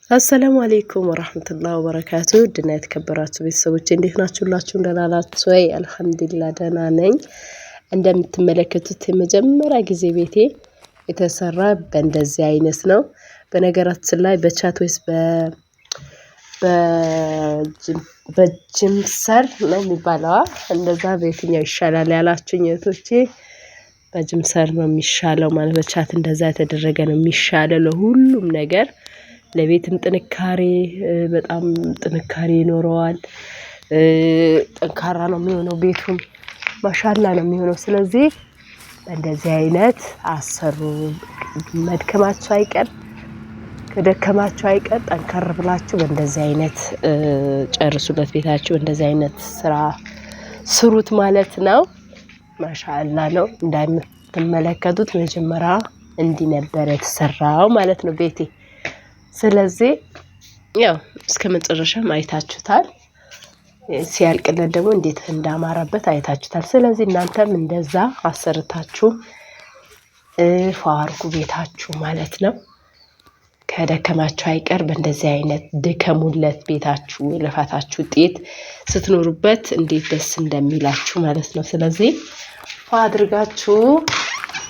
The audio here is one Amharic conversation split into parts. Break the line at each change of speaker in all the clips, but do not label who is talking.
አሰላሙ አለይኩም ወራህመቱላሂ ወበረካቱ ድና የተከበራችሁ ቤተሰቦች እንዴት ናችሁላችሁ? ደህና ናችሁ ወይ? አልሐምዱሊላህ ደህና ነኝ። እንደምትመለከቱት የመጀመሪያ ጊዜ ቤቴ የተሰራ በእንደዚህ አይነት ነው። በነገራችን ላይ በቻት ወይስ በጅምሰር ነው የሚባለው እንደዛ በየትኛው ይሻላል ያላችሁኝ እህቶቼ በጅምሰር ነው የሚሻለው ማለት በቻት እንደዛ የተደረገ ነው የሚሻለው ለሁሉም ነገር ለቤትም ጥንካሬ በጣም ጥንካሬ ይኖረዋል። ጠንካራ ነው የሚሆነው ቤቱም ማሻአላ ነው የሚሆነው። ስለዚህ እንደዚህ አይነት አሰሩ መድከማችሁ አይቀር ከደከማችሁ አይቀር ጠንከር ብላችሁ በእንደዚህ አይነት ጨርሱለት ቤታችሁ እንደዚህ አይነት ስራ ስሩት ማለት ነው። ማሻአላ ነው እንደምትመለከቱት መጀመሪያ እንዲህ ነበር የተሰራው ማለት ነው ቤቴ። ስለዚህ ያው እስከመጨረሻም አይታችሁታል። ሲያልቅለት ደግሞ እንዴት እንዳማረበት አይታችሁታል። ስለዚህ እናንተም እንደዛ አሰርታችሁ ፏርጉ ቤታችሁ ማለት ነው። ከደከማችሁ አይቀር በእንደዚህ አይነት ድከሙለት ቤታችሁ የልፋታችሁ ውጤት ስትኖሩበት እንዴት ደስ እንደሚላችሁ ማለት ነው። ስለዚህ አድርጋችሁ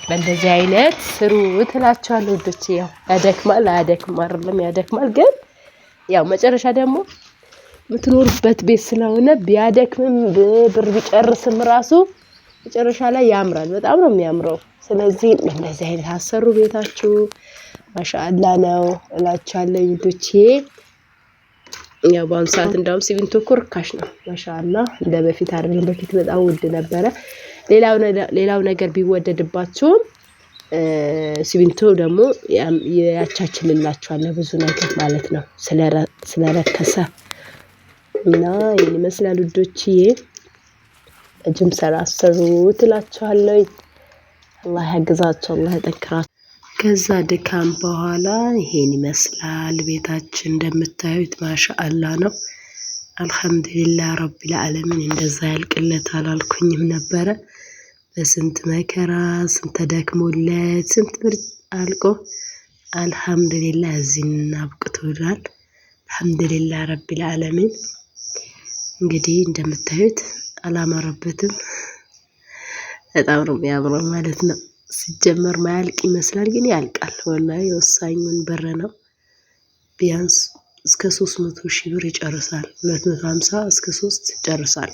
በእንደዚህ አይነት ስሩ እላችኋለሁ ውዶቼ። ያው ያደክማል አይደክም ያደክማል፣ ግን ያው መጨረሻ ደግሞ የምትኖሩበት ቤት ስለሆነ ቢያደክምም ብር ቢጨርስም ራሱ መጨረሻ ላይ ያምራል፣ በጣም ነው የሚያምረው። ስለዚህ እንደዚህ አይነት አሰሩ ቤታችሁ ማሻአላ ነው እላችኋለሁ ውዶቼ። ያው በአሁኑ ሰዓት እንደውም ሲሚንቶ እኮ ርካሽ ነው ማሻአላ፣ እንደ በፊት አይደለም። በፊት በጣም ውድ ነበረ። ሌላው ነገር ቢወደድባችሁም ሲሚንቶ ደግሞ ያቻችልላችኋል ብዙ ነገር ማለት ነው ስለረከሰ እና ይሄን ይመስላል ውዶችዬ። ጅምሰር አሰሩ እላችኋለሁ። አላህ ያግዛችሁ፣ አላህ ያጠንክራችሁ። ከዛ ድካም በኋላ ይሄን ይመስላል ቤታችን እንደምታዩት ማሻአላ ነው። አልሐምዱሊላህ ረቢል ዓለሚን። እንደዛ ያልቅለታል አልኩኝም ነበረ። በስንት መከራ ስንት ተደክሞለት ስንት ብር አልቆ አልሐምዱሊላህ እዚህ አብቅቶናል። አልሐምዱሊላህ ረቢል ዓለሚን። እንግዲህ እንደምታዩት አላማረበትም፣ በጣም ነው የሚያምረው ማለት ነው። ሲጀመር ማያልቅ ይመስላል ግን ያልቃል። ወላሂ ወሳኙን በር ነው። ቢያንስ እስከ 300,000 ብር ይጨርሳል። 250 እስከ 3 ይጨርሳል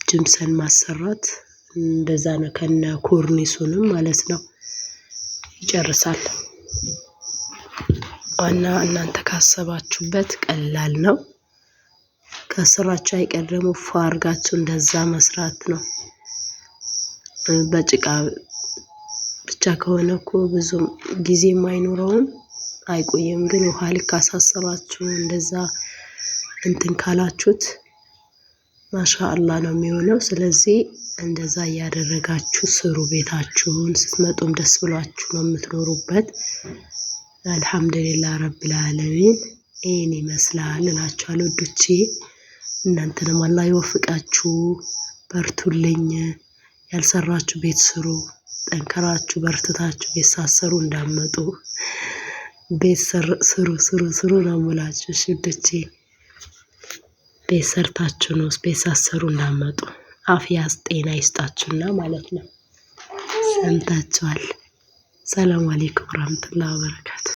ጅምሰን ማሰራት። እንደዛ ነው ከነ ኮርኒሱንም ማለት ነው ይጨርሳል። እና እናንተ ካሰባችሁበት ቀላል ነው። ከስራችሁ አይቀር ደግሞ ፏርጋችሁ እንደዛ መስራት ነው። በጭቃ ብቻ ከሆነ እኮ ብዙም ጊዜም አይኖረውም አይቆይም። ግን ውሃ ልክ አሳሰባችሁ እንደዛ እንትን ካላችሁት ማሻአላ ነው የሚሆነው። ስለዚህ እንደዛ ያደረጋችሁ ስሩ ቤታችሁን። ስትመጡም ደስ ብሏችሁ ነው የምትኖሩበት። አልሐምዱሊላህ ረቢል ዓለሚን። ይሄን ይመስላል እላችኋለሁ ውዶቼ። እናንተንም አላህ ይወፍቃችሁ፣ በርቱልኝ። ያልሰራችሁ ቤት ስሩ፣ ጠንከራችሁ በርትታችሁ ቤት ሳሰሩ እንዳመጡ ቤት ስሩ ነው የምላችሁ ውዶቼ። ቤት ሰርታችሁ ነው ቤት ሳሰሩ እንዳመጡ። አፍያ ጤና ይስጣችሁና ማለት ነው። ሰምታችኋል። ሰላም አለይኩም ወራህመቱላሂ ወበረካቱ።